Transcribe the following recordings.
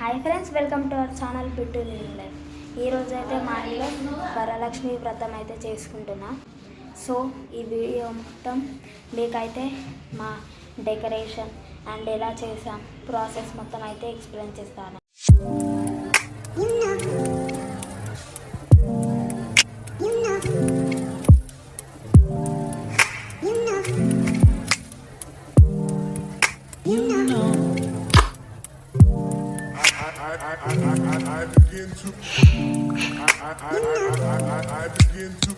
Hi friends, welcome to our channel Bittu living life. ఈరోజు అయితే మా ఇంట్లో వరలక్ష్మి వ్రతం అయితే చేసుకుంటున్నా. సో ఈ వీడియో మొత్తం మీకైతే మా డెకరేషన్ అండ్ ఎలా చేసాం ప్రాసెస్ మొత్తం అయితే ఎక్స్ప్లెయిన్ చేస్తాను. I begin to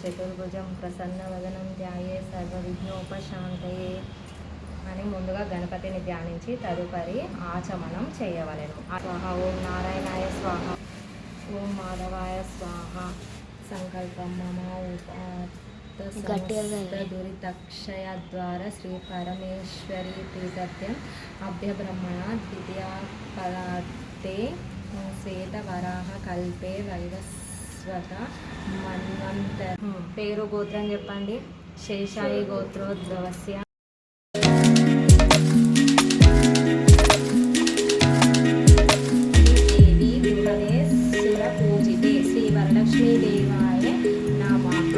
చతుర్భుజం ప్రసన్నవదనం ధ్యాయే సర్వవిఘ్నోపశాంతయే అని ముందుగా గణపతిని ధ్యానించి తదుపరి ఆచమనం చేయవలెను. స్వాహ ఓం నారాయణాయ స్వాహ, ఓం మాధవాయ స్వాహ. సంకల్పం మమ దురితక్షయ ద్వారా శ్రీ పరమేశ్వరి ప్రీతత్యం అభ్యబ్రహ్మణ ద్వితీయ పదార్థే శ్వేత వరాహ కల్పే వైవస్వత మన్వంతర. పేరు గోత్రం చెప్పండి. శేషాయి గోత్రోద్భవస్య. శ్రీ వరలక్ష్మీ దేవాయ నమః.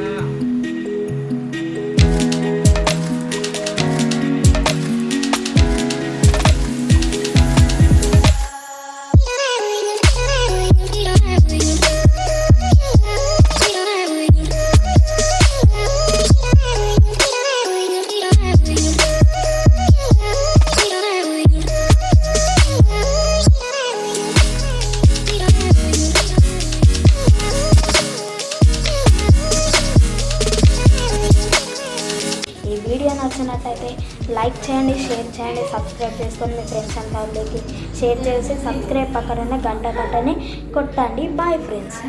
వీడియో నచ్చినట్లయితే లైక్ చేయండి, షేర్ చేయండి, సబ్స్క్రైబ్ చేసుకొని మీ ఫ్రెండ్స్ అండ్ ఫ్యామిలీకి షేర్ చేసి సబ్స్క్రైబ్ పక్కన గంట కొట్టండి. Bye friends.